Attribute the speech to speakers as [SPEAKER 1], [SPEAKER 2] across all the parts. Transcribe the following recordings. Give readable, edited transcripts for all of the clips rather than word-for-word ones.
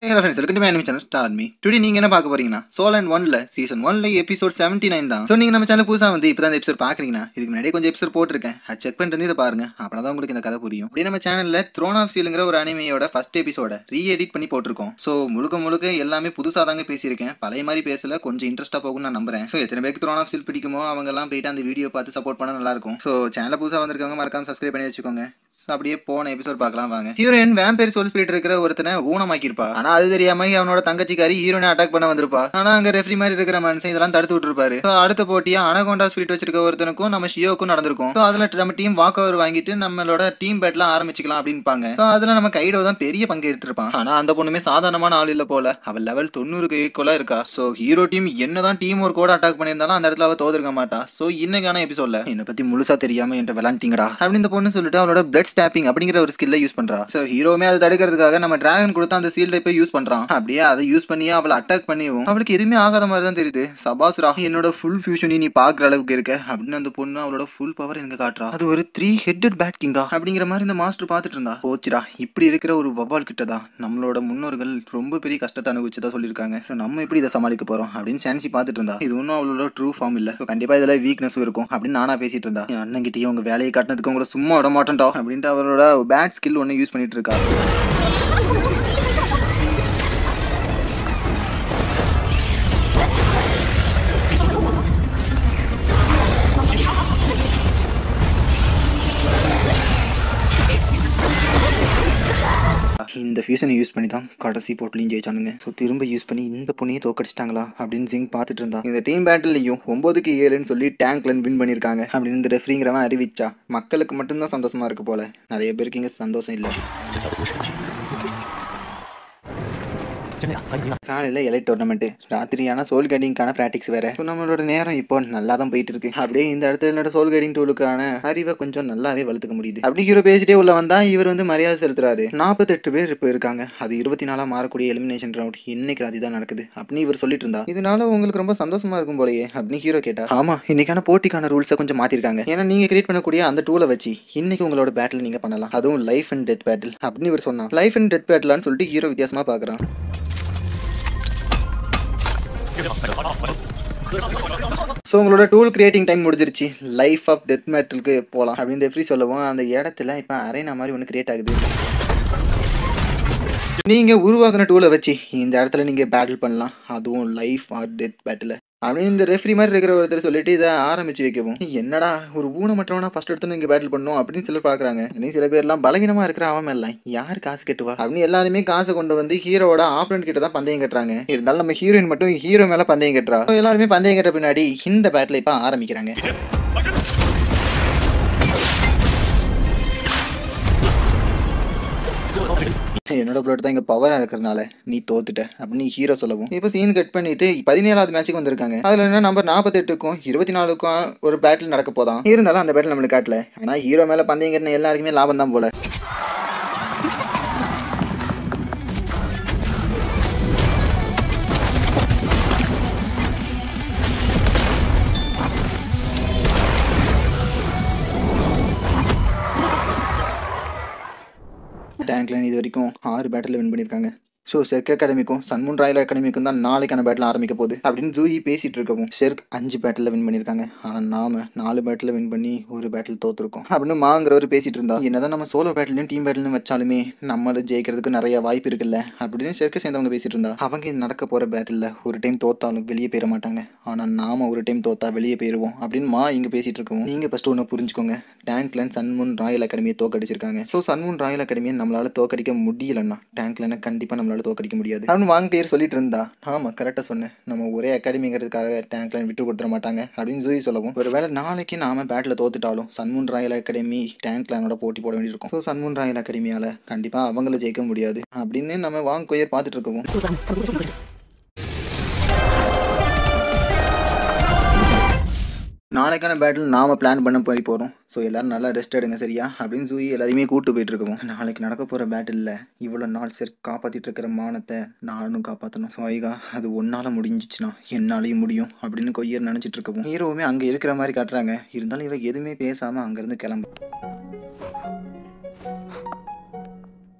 [SPEAKER 1] Hello friends, welcome to my anime channel Star Me. Today நீங்க என்ன பார்க்க போறீங்கன்னா Soul and 1ல சீசன் 1ல எபிசோட் 79 தான். சோ நீங்க நம்ம சேனல் புதுசா வந்து இப்பதான் இந்த எபிசோட் பாக்குறீங்கன்னா இதுக்கு முன்னாடியே கொஞ்சம் எபிசோட் போட்டுருக்கேன். அது செக் பண்ணிட்டு இதை பாருங்க. அப்பதான் உங்களுக்கு இந்த கதை புரியும். அப்படியே நம்ம சேனல்ல Throne of Steelங்கிற ஒரு அனிமையோட ஃபர்ஸ்ட் எபிசோட ரீஎடிட் பண்ணி போட்டிருக்கோம். சோ முழுக்க எல்லாமே புதுசா தாங்க பேசியிருக்கேன். பழைய மாதிரி பேசல, கொஞ்சம் இன்ட்ரெஸ்டா போகும்னு நான் நம்புறேன். சோ எத்தனை பேருக்கு Throne of Steel பிடிக்குமோ அவங்க எல்லாம் போயிட்டு அந்த வீடியோ பார்த்து சப்போர்ட் பண்ணா நல்லா இருக்கும். சோ சேனல் புதுசா வந்திருக்கவங்க மறக்காம சப்ஸ்கிரைப் பண்ணி வச்சுக்கோங்க. அப்படியே போன எபிசோட் பார்க்கலாம் வாங்க. ஹீரோயின் வேம்பயர் சோல் ஸ்பிரிட் இருக்கிற ஒருத்தனை ஊனமாக்கிருப்பா. ஆனா அது தெரியாம அவனோட தங்கச்சிக்காரி ஹீரோனை அட்டாக் பண்ண வந்திருப்பா. ஆனா அங்க ரெஃப்ரி மாதிரி இருக்கிற மனுஷன் இதெல்லாம் தடுத்து விட்டுருப்பாரு. அடுத்த போட்டியா அனகோண்டா ஸ்பிரிட் வச்சிருக்க ஒருத்தனுக்கும் நம்ம ஷியோக்கும் நடந்திருக்கும். அதுல நம்ம டீம் வாக் ஓவர் வாங்கிட்டு நம்மளோட டீம் பேட்ல ஆரம்பிச்சுக்கலாம் அப்படின்பாங்க. அதுல நம்ம கைடோ தான் பெரிய பங்கு எடுத்திருப்பான். ஆனா அந்த பொண்ணுமே சாதாரணமான ஆள் இல்ல போல. அவள் லெவல் 90க்கு ஈக்குவலா இருக்கா. சோ ஹீரோ டீம் என்னதான் டீம் ஒர்க் கூட அட்டாக் பண்ணியிருந்தாலும் அந்த இடத்துல அவ தோதிருக்க மாட்டா. சோ இன்னைக்கான எபிசோட்ல என்னை பத்தி முழுசா தெரியாம என்கிட்ட விளாண்டிங்கடா அப்படின்னு இந்த பொண்ணு சொல்லிட்டு அவளோட பிளட் ஸ்டாப்பிங் அப்படிங்கிற ஒரு ஸ்கில்லை யூஸ் பண்றா. சோ ஹீரோமே அதை தடுக்கிறதுக்காக நம்ம டிராகன் கொடுத்த அந்த சீல்டை போய் யூஸ் பண்றான். அப்படியே அதை யூஸ் பண்ணி அவளை அட்டாக் பண்ணியும் அவளுக்கு எதுவுமே ஆகாத மாதிரி தான் தெரியுது. சபாசுரா என்னோட ஃபுல் ஃபியூஷன் நீ பாக்குற அளவுக்கு இருக்க அப்படின்னு அந்த பொண்ணு அவளோட ஃபுல் பவர் எனக்கு காட்டுறா. அது ஒரு 3 ஹெட்டட் பேட் கிங்கா அப்படிங்கிற மாதிரி இந்த மாஸ்டர் பார்த்துட்டு இருந்தா. போச்சுடா, இப்படி இருக்கிற ஒரு வவ்வால் கிட்டதான் நம்மளோட முன்னோர்கள் ரொம்ப பெரிய கஷ்டத்தை அனுபவிச்சதா சொல்லியிருக்காங்க. சோ நம்ம எப்படி இதை சமாளிக்க போறோம் அப்படின்னு சான்சி பார்த்துட்டு இருந்தா. இது ஒன்றும் அவளோட ட்ரூ ஃபார்ம் இல்ல. கண்டிப்பா இதுல வீக்னஸ் இருக்கும் அப்படின்னு நானா பேசிட்டு இருந்தா. அண்ணன் கிட்டயே உங்க வேலையை காட்டினதுக்கு உங்களை சும்மா விட மாட்டேன்டா அப்படின்ட்டு அவரோட பேட் ஸ்கில் ஒன்று யூஸ் பண்ணிட்டு இருக்கா. இந்த ஃபியூஷனை யூஸ் பண்ணி தான் கடைசி போட்டிலையும் ஜெயிச்சானுங்க. ஸோ திரும்ப யூஸ் பண்ணி இந்த பொண்ணையும் தோக்கடிச்சிட்டாங்களா அப்படின்னு ஜிங் பார்த்துட்டு இருந்தா. இந்த டீம் பேட்டிலையும் 9க்கு 7ன்னு சொல்லி டேங்க்லன் வின் பண்ணியிருக்காங்க அப்படின்னு இந்த ரெஃப்ரிங்கிறவன் அறிவிச்சா. மக்களுக்கு மட்டும்தான் சந்தோஷமா இருக்கு போல, நிறைய பேருக்கு இங்கே சந்தோஷம் இல்லை. காலையில் எலைட் டோர்னமெண்ட், ராத்திரியான சோல் கைடிங்கான பிராக்டிக்ஸ் வேற. நம்மளோட நேரம் இப்போ நல்லா தான் போயிட்டு இருக்கு. அப்படியே இந்த இடத்துல என்னோட சோல் கைடிங் டூலுக்கான அறிவை கொஞ்சம் நல்லாவே வளர்த்துக்க முடியுது. அப்படி ஹீரோ பேசிட்டே உள்ள வந்தா இவர் வந்து மரியாதை செலுத்துறாரு. 48 பேர் இப்போ இருக்காங்க. அது 24 மாறக்கூடிய எலிமினேஷன் ரவுண்ட் இன்னைக்கு ராத்தி தான் நடக்குது அப்படின்னு இவர் சொல்லிட்டு இருந்தா. இதனால உங்களுக்கு ரொம்ப சந்தோஷமா இருக்கும் போலயே அப்படின்னு ஹீரோ கேட்டா. ஆமா, இன்னைக்கான போட்டிக்கான ரூல்ஸை கொஞ்சம் மாத்திருக்காங்க. ஏன்னா நீங்க கிரியேட் பண்ணக்கூடிய அந்த டூலை வச்சு இன்னைக்கு உங்களோட பேட்டில் நீங்க பண்ணலாம், அதுவும் லைஃப் அண்ட் டெத் பேட்டில் அப்படின்னு இவர் சொன்னா. லைஃப் அண்ட் டெத் பேட்டிலான்னு சொல்லிட்டு ஹீரோ வித்தியாசமா பாக்குறான். ஸோ உங்களோட டூல் கிரியேட்டிங் டைம் முடிஞ்சிருச்சு, லைஃப் ஆஃப் டெத் மேட்டலுக்கு போகலாம் அப்படின்னு ரெஃப்ரி சொல்லவும் அந்த இடத்துல இப்போ அரேனா மாதிரி ஒன்று கிரியேட் ஆகுது. நீங்கள் உருவாக்குன டூலை வச்சு இந்த இடத்துல நீங்கள் பேட்டில் பண்ணலாம், அதுவும் லைஃப் ஆர் டெத் பேட்டில் அப்படின்னு இந்த ரெஃப்ரி மாதிரி இருக்கிற ஒருத்தர் சொல்லிட்டு இதை ஆரம்பிச்சு வைக்கவும், என்னடா ஒரு ஊனமற்றவனா ஃபர்ஸ்ட் எடுத்து நீங்கள் பேட்டில் பண்ணணும் அப்படின்னு சிலர் பார்க்குறாங்க. சில பேர்லாம் பலகீனமாக இருக்கிற அவன் எல்லாம் யார் காசு கட்டுவா அப்படின்னு எல்லாருமே காசை கொண்டு வந்து ஹீரோட ஆப்பனண்ட் கிட்ட தான் பந்தயம் கட்டுறாங்க. இருந்தாலும் நம்ம ஹீரோயின் மட்டும் ஹீரோ மேலே பந்தயம் கட்டுறா. எல்லாருமே பந்தயம் கட்ட பின்னாடி இந்த பேட்டில் இப்போ ஆரம்பிக்கிறாங்க. என்னோட பிளட் தான் இங்கே பவராக இருக்கிறனால நீ தோத்துட்ட அப்படின்னு ஹீரோ சொல்லவும் இப்போ சீன் கட் பண்ணிட்டு 17வது மேட்சுக்கு வந்திருக்காங்க. அதில் என்ன நம்பர் 48க்கும் 24க்கும் ஒரு பேட்டில் நடக்க போதான். இருந்தாலும் அந்த பேட்டில் நம்மளுக்கு காட்டல. ஆனால் ஹீரோ மேலே பந்தயம் கட்டின எல்லாருக்குமே லாபம் தான் போல. டேங்க்லைன் இது வரைக்கும் 6 பேட்டில் வின் பண்ணியிருக்காங்க. ஸோ செர்க் அகாடமிக்கும் சன்மூன் ராயல் அகாடமிக்கும் தான் நாளைக்கான பேட்டில் ஆரம்பிக்க போகுது அப்படின்னு ஜூயி பேசிட்டு இருக்கவும், செர்க் 5 பேட்டில் வின் பண்ணியிருக்காங்க. ஆனால் நாம 4 பேட்டில் வின் பண்ணி ஒரு பேட்டில் தோத்துருக்கோம் அப்படின்னு மாங்கிறவர் பேசிட்டு இருந்தா. என்னதான் நம்ம சோலோ பேட்டிலும் டீம் பேட்டிலும் வச்சாலுமே நம்மளும் ஜெயிக்கிறதுக்கு நிறைய வாய்ப்பு இருக்குல்ல அப்படின்னு செர்க்கை சேர்ந்தவங்க பேசிட்டு இருந்தா. அவங்க நடக்க போற பேட்டில் ஒரு டைம் தோத்தாலும் வெளியே போயிட மாட்டாங்க, ஆனால் நாம ஒரு டைம் தோத்தா வெளியே போயிடுவோம் அப்படின்னு இங்க பேசிட்டு இருக்கோம். நீங்க ஃபர்ஸ்ட் ஒன்று புரிஞ்சுக்கோங்க, டேங்க்லைன் சன்மூன் ராயல் அகாடமியை தோக்கடிச்சிருக்காங்க. ஸோ சன்மூன் ராயல் அகாடமியை நம்மளால தோக்கடிக்க முடியலன்னா டேங்க்லைனை கண்டிப்பாக நம்மளால தோக்கடிக்க முடியாது அப்படின்னு வாங்க பேர் சொல்லிட்டு இருந்தா. ஆமா கரெக்டாக சொன்னேன், நம்ம ஒரே அகாடமிங்கிறதுக்காக டேங்க்லைன் விட்டு கொடுத்துட மாட்டாங்க அப்படின்னு ஜூயி சொல்லவும், ஒருவேளை நாளைக்கு நாம பேட்டில் தோத்துட்டாலும் சன்மூன் ராயல் அகாடமி டேங்க்லைனோட போட்டி போட வேண்டியிருக்கும். ஸோ சன்மூன் ராயல் அகாடமியால கண்டிப்பாக அவங்கள ஜெயிக்க முடியாது அப்படின்னு நம்ம வாங்க கோயர் பார்த்துட்டு இருக்கோம். நாளைக்கான பேட்டில் நாம பிளான் பண்ண போய் போகிறோம். ஸோ எல்லாரும் நல்லா ரெஸ்ட் எடுங்க சரியா அப்படின்னு ஜூயி எல்லாருமே கூப்பிட்டு போயிட்டு இருக்கோம். நாளைக்கு நடக்க போகிற பேட்டில் இவ்வளோ நாள் சரி காப்பாற்றிட்டு இருக்கிற மானத்தை நானும் காப்பாற்றணும். ஸோ ஐகா அது ஒன்றால் முடிஞ்சிச்சுன்னா என்னாலையும் முடியும் அப்படின்னு கொய்யர் நினச்சிட்டு இருக்கோம். ஹீரோவுமே அங்கே இருக்கிற மாதிரி காட்டுறாங்க. இருந்தாலும் இவ எதுவுமே பேசாமல் அங்கேருந்து கிளம்பு.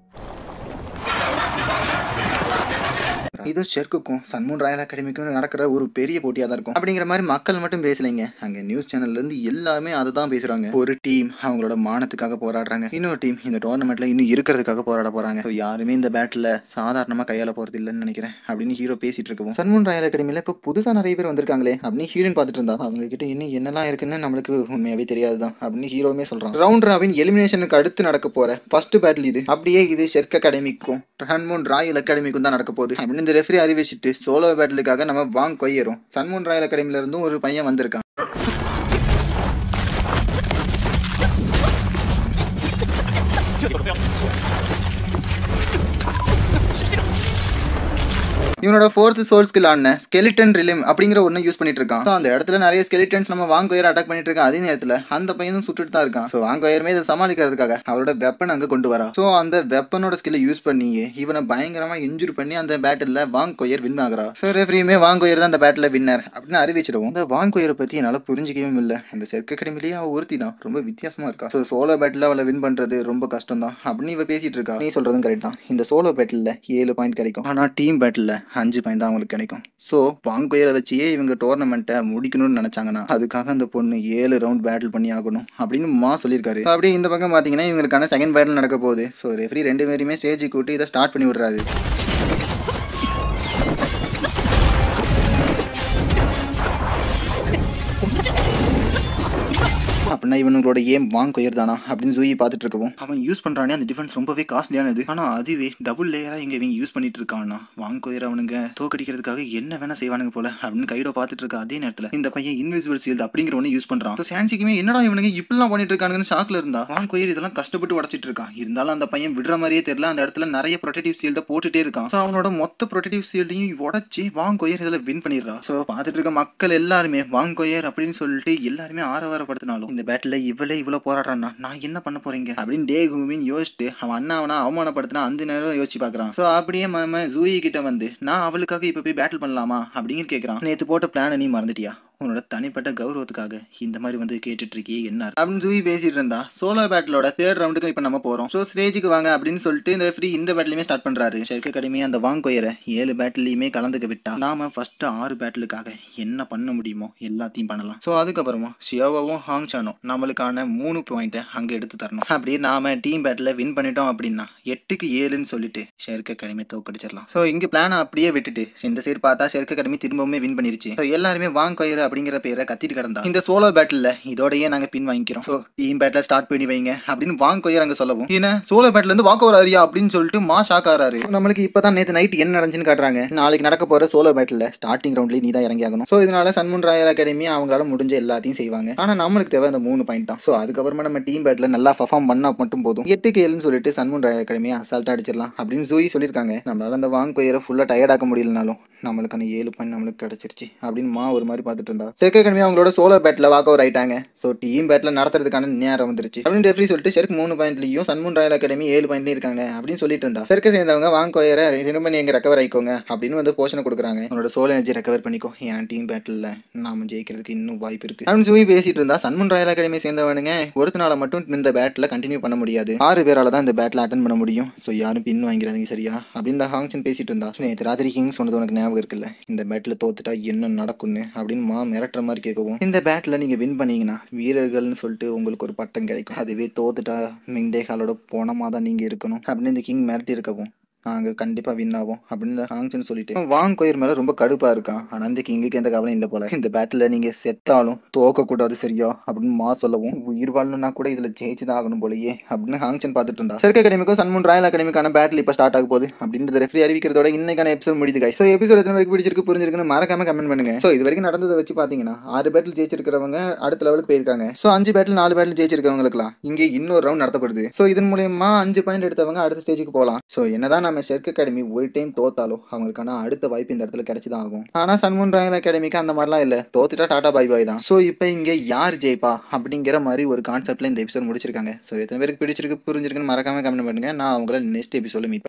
[SPEAKER 1] இது ஷெர்க்குக்கும் சன்மூன் ராயல் அகாடமிக்கும் நடக்கிற ஒரு பெரிய போட்டியா தான் இருக்கும் அப்படிங்கிற மாதிரி மக்கள் மட்டும் பேசலைங்க. அங்க நியூஸ் சேனல்ல இருந்து எல்லாமே அதை தான் பேசுறாங்க. ஒரு டீம் அவங்களோட மானத்துக்காக போராடுறாங்க, இன்னொரு டீம் இந்த டோர்னமெண்ட்ல இன்னும் இருக்கிறதுக்காக போராட போறாங்க. யாருமே இந்த பேட்டில் சாதாரணமா கையாள போறது இல்லைன்னு நினைக்கிறேன் அப்படின்னு ஹீரோ பேசிட்டு இருக்கோம். சன்மூன் ராயல் அகாடமியில இப்போ புதுசா நிறைய பேர் வந்திருக்காங்களே அப்படின்னு ஹீரோயின் பார்த்துட்டு இருந்தா. அவங்க கிட்ட இன்னும் என்னெல்லாம் இருக்குன்னு நம்மளுக்கு உண்மையாவே தெரியாதுதான் அப்படின்னு ஹீரோமே சொல்றான். ரவுண்ட் ராபின் எலிமினேஷனுக்கு அடுத்து நடக்க போற ஃபர்ஸ்ட் பேட்டில் இது. அப்படியே இது ஷெர்க் அகாடமிக்கும் சன்மூன் ராயல் அகாடமிக்கும் தான் நடக்க போகுது அப்படின்னு இந்த ரெஃபரி அறிவிச்சிட்டு சோலோ பேட்டிலுக்காக நம்ம வாங் கொய்யரும் சன்மூன் ராயல் அகாடமில இருந்தும் ஒரு பையன் வந்திருக்கான். இவனோட ஃபோர்த் சோல் ஸ்கில் ஆன ஸ்கெலிட்டன் ரிலிம் அப்படிங்கிற ஒன்று யூஸ் பண்ணிட்டு இருக்கான். ஸோ அந்த இடத்துல நிறைய ஸ்கெலிட்டன்ஸ் நம்ம வாங் கொயர் அட்டாக் பண்ணிட்டு இருக்கான். அதே நேரத்தில் அந்த பையனும் சுட்டுட்டு தான் இருக்கான். ஸோ வாங் கொயருமே இதை சமாளிக்கிறதுக்காக அவரோட வெப்பன் அங்கே கொண்டு வரா. ஸோ அந்த வெப்பனோட ஸ்கில்லை யூஸ் பண்ணி இவனை பயங்கரமாக இன்ஜூர் பண்ணி அந்த பேட்டில் வாங் கொயர் வின் ஆகிறா. ஸோ ரெஃப்ரியுமே வாங் கொயர் தான் அந்த பேட்டில் வின்னர் அப்படின்னு அறிவிச்சிடுவோம். இந்த வாங் கொயரை பற்றி என்னால் புரிஞ்சிக்கவே இல்லை. அந்த ஷெர்க் அகாடமிலேயே அவள் ஒருத்தி தான் ரொம்ப வித்தியாசமாக இருக்கா. ஸோ சோலோ பேட்டில் அவளை வின் பண்ணுறது ரொம்ப கஷ்டம் தான் அப்படின்னு இவ பேசிட்டு இருக்கா. நீ சொல்கிறதும் கரெக்ட் தான். இந்த சோலோ பேட்டில் 7 பாயிண்ட் கிடைக்கும், ஆனால் டீம் பேட்டில் 5 பாயிண்ட் தான் அவங்களுக்கு கிடைக்கும். ஸோ வாங் கொயரை வச்சே இவங்க டோர்னமெண்ட்டை முடிக்கணும்னு நினைச்சாங்கன்னா அதுக்காக அந்த பொண்ணு 7 ரவுண்ட் பேட்டில் பண்ணி ஆகணும் அப்படின்னு சொல்லியிருக்காரு. அப்படியே இந்த பக்கம் பார்த்தீங்கன்னா இவங்களுக்கான செகண்ட் பேட்டில் நடக்க போகுது. ஸோ ரெஃப்ரி 2 பேருமே ஸ்டேஜுக்கு கூட்டி இதை ஸ்டார்ட் பண்ணி விடுறாரு. அப்படின்னா இவனோட ஏம் வாங் கொயர் தானா அப்படின்னு ஜூயி பார்த்துட்டு இருக்கவும் அவன் யூஸ் பண்றானே அந்த டிஃபென்ஸ் ரொம்பவே காஸ்ட்லியானது. ஆனா அதுவே டபுள் லேயரா இங்க இவங்க யூஸ் பண்ணிட்டு இருக்கானா வாங் கொயர் அவனுங்க தோக்கடிக்கிறதுக்காக என்ன வேணா செய்வானுங்க போல அப்படின்னு கைடோ பார்த்துட்டு இருக்கா. அதே நேரத்தில் இந்த பையன் இன்விசிபிள் சீல்டு அப்படிங்கிற ஒன்று யூஸ் பண்றான். சான்சிக்குமே என்னடா இவனுங்க இப்படிலாம் பண்ணிட்டு இருக்கானுங்கன்னு ஷாக்ல இருந்தா. வாங் கொயர் இதெல்லாம் கஷ்டப்பட்டு உடச்சிட்டு இருக்கான். இருந்தாலும் அந்த பையன் விடுற மாதிரியே தெரியல. அந்த இடத்துல நிறைய ப்ரொடெக்டிவ் சீல்டை போட்டுட்டே இருக்கான். ஸோ அவனோட மொத்த ப்ரொடெக்டிவ் சீல்டையும் உடச்சி வாங் கொயர் இதில் வின் பண்ணிடுறான். ஸோ பார்த்துட்டு இருக்க மக்கள் எல்லாருமே வாங் கொயர் அப்படின்னு சொல்லிட்டு எல்லாருமே ஆரவாரப்படுத்தினாலும் இந்த பேட்டில் இவ்வளோ போராடுறான்னா நான் என்ன பண்ண போறீங்க அப்படின்னு டேகுமின் யோசிச்சுட்டு அவன் அண்ணாவனா அவமானப்படுத்தினா அந்த நேரம் யோசிச்சு பார்க்குறான். ஸோ அப்படியே மாமா ஜூயி கிட்ட வந்து நான் அவளுக்காக இப்போ போய் பேட்டில் பண்ணலாமா அப்படின்னு கேட்குறான். நேற்று போட்ட பிளானை நீ மறந்துட்டியா? உன்னோட தனிப்பட்ட கௌரவத்துக்காக இந்த மாதிரி வந்து கேட்டுட்டு இருக்கியே என்ன அப்படின்னு ஜூயி பேசிட்டு இருந்தா. சோலோ பேட்டிலோட 3rd ரவுண்டுக்கு இப்போ நம்ம போறோம். ஸோ ஸ்டேஜுக்கு வாங்க அப்படின்னு சொல்லிட்டு இந்த ரெஃப்ரி இந்த பேட்டிலுமே ஸ்டார்ட் பண்றாரு. ஷெர்க் அகாடமி அந்த வாங் கொயரை 7 பேட்டிலையுமே கலந்துக்க விட்டா நாம ஃபர்ஸ்ட் 6 பேட்டிலுக்காக என்ன பண்ண முடியுமோ எல்லாத்தையும் பண்ணலாம். ஸோ அதுக்கப்புறமா ஷியோவாவும் ஹாங் சானும் நம்மளுக்கான 3 பாயிண்ட்டை அங்கே எடுத்து தரணும். அப்படியே நாம டீம் பேட்டில் வின் பண்ணிட்டோம் அப்படின்னா 8க்கு 7ன்னு சொல்லிட்டு ஷெர்க் அகாடமி தோக்கடிச்சிடலாம். ஸோ இங்கே பிளானை அப்படியே விட்டுட்டு இந்த சைடு பார்த்தா ஷெர்க் அகாடமி திரும்பவுமே வின் பண்ணிருச்சு. ஸோ எல்லாருமே வாங் கொயர் அப்படிங்கிற பேரை கத்திட்டு கிடந்தா. இந்த சோலோ பேட்டில் இதோடயே நாங்க பின் வாங்கிக்கிறோம். ஸோ டீம் பேட்டில் ஸ்டார்ட் பண்ணி வைங்க அப்படின்னு வாங் கொயர் அங்க சொல்லவும் ஏன்னா சோலோ பேட்டில் இருந்து வாக் ஓவர் ஆரியா அப்படின்னு சொல்லிட்டு ஷாக் ஆறாரு. நம்மளுக்கு இப்பதான் நேற்று நைட் என்ன நடந்துச்சுன்னு காட்டுறாங்க. நாளைக்கு நடக்க போற சோலோ பேட்டில் ஸ்டார்டிங் ரவுண்ட்லேயே நீ தான் இறங்கி ஆகணும். ஸோ இதனால சன்மூன் ராயல் அகாடமி அவங்களால முடிஞ்ச எல்லாத்தையும் செய்வாங்க. ஆனா நம்மளுக்கு தேவை அந்த 3 பாயிண்ட் தான். ஸோ அதுக்கப்புறமா நம்ம டீம் பேட்டில் நல்லா பர்ஃபார்ம் பண்ணா மட்டும் போதும். 8க்கு 7ன்னு சொல்லிட்டு சன்மூன் ராயல் அகாடமி அசால்ட்டா அடிச்சிடலாம் அப்படின்னு ஜூயி சொல்லியிருக்காங்க. நம்மளால அந்த வாங் கொயரை ஃபுல்லா டயர்ட் ஆக்க முடியலனாலும் நம்மளுக்கான 7 பாயிண்ட் நம்மளுக்கு கிடைச்சிருச்சு அப்படின்னு ஒரு மாதிரி பார்த்துட்டு இருந்தா. ஷெர்க் அகாடமி அவங்களோட சோலோ பேட்டில் வாக் ஓவர் ஆயிட்டாங்க. ஸோ டீம் பேட்டில் நடத்துறதுக்கான நேரம் வந்துருச்சு அப்படின்னு ரெஃப்ரி சொல்லிட்டு ஷெர்க் 3 பாயிண்ட்லையும் சன்மூன் ராயல் அகாடமி 7 பாயிண்ட்லையும் இருக்காங்க அப்படின்னு சொல்லிட்டு இருந்தா. ஷெர்க்கை சேர்ந்தவங்க வாங் கொயரை திரும்ப நீங்க ரெக்கவர் ஆயிக்கோங்க அப்படின்னு வந்து போஷனை கொடுக்குறாங்க. உன்னோட சோல் எனர்ஜி ரெக்கவர் பண்ணிக்கோ, என் டீம் பேட்டில் நாம ஜெயிக்கிறதுக்கு இன்னும் வாய்ப்பு இருக்கு அப்படின்னு சொல்லி பேசிட்டு இருந்தா. சன்மூன் ராயல் அகாடமி சேர்ந்தவனுங்க ஒருத்தனால மட்டும் இந்த பேட்டில் கண்டினியூ பண்ண முடியாது. 6 பேரால தான் இந்த பேட்டில் அட்டன் பண்ண முடியும். ஸோ யாரும் பின் வாங்கிறாதீங்க சரியா அப்படின்னு ஹாங்சன் பேசிட்டு இருந்தா. நேற்று ராத்திரி கிங் சொன்னது உனக்கு ஞாபகம் இருக்குல்ல, இந்த பேட்டில் தோத்துட்டா என்ன நடக்கும்னு அப்படின்னு மிரட்டுற மாதிரி கேட்கவும் இந்த பேட்டில் நீங்க வின் பண்ணீங்கன்னா வீரர்கள்னு சொல்லிட்டு உங்களுக்கு ஒரு பட்டம் கிடைக்கும். அதுவே தோத்துட்டா மிங்டேகாலோட போனமா தான் நீங்க இருக்கணும் அப்படின்னு இந்த கிங் மிரட்டி இருக்கவும் நாங்கள் கண்டிப்பாக வின் ஆகும் அப்படின்னு ஹாங்சன் சொல்லிட்டு வாங் கொயர் மேலே ரொம்ப கடுப்பாக இருக்கான். ஆனால் இந்த கிங்குக்கு எந்த கவலையும் இல்லை போல. இந்த பேட்டில் நீங்கள் செத்தாலும் தோக்கக்கூடாது சரியா அப்படின்னு சொல்லவும் உயிர் வாழணும்னா கூட இதில் ஜெயிச்சு தான் ஆகணும் போலயே அப்படின்னு ஹாங்சன் பார்த்துட்டு இருந்தா. ஷெர்க் அகாடமிக்கும் சன்மூன் ராயல் அகாடமிக்கான பேட்டில் இப்போ ஸ்டார்ட் ஆக போகுது அப்படின்றது ரெஃப்ரி அறிவிக்கிறதோட இன்னைக்கான எபிசோட் முடியுது guys. ஸோ எபிசோட் எத்தனை வரைக்கும் பிடிச்சிருக்கு புரிஞ்சிருக்குன்னு மறக்காம கமெண்ட் பண்ணுங்க. ஸோ இது வரைக்கும் நடந்ததை வச்சு பார்த்தீங்கன்னா 6 பேட்டில் ஜெயிச்சிருக்கிறவங்க அடுத்த லெவலுக்கு போயிருக்காங்க. ஸோ 5 பேட்டில் 4 பேட்டில் ஜெயிச்சிருக்கவங்களுக்குலாம் இங்கே இன்னொரு ரவுண்ட் நடத்தப்படுது. ஸோ இதன் மூலயமா 5 பாயிண்ட் எடுத்தவங்க அடுத்த ஸ்டேஜுக்கு போகலாம். ஸோ என்னதான் நம்ம ஷெர்க் அகாடமி ஒரு டைம் தோத்தாலும் அவங்களுக்கான அடுத்த வாய்ப்பு இந்த இடத்துல கிடைச்சுதான் ஆகும். ஆனா சன்மூன் ராயல் அகாடமிக்கு அந்த மாதிரிலாம் இல்ல, தோத்துட்டா டாடா பாய் பாய் தான். ஸோ இப்போ இங்க யார் ஜெயிப்பா அப்படிங்கிற மாதிரி ஒரு கான்செப்ட்ல இந்த எபிசோட் முடிச்சிருக்காங்க. ஸோ எத்தனை பேருக்கு பிடிச்சிருக்கு புரிஞ்சிருக்குன்னு மறக்காம கமெண்ட் பண்ணுங்க. நான் அவங்கள நெக்ஸ்ட் எபிசோட மீட்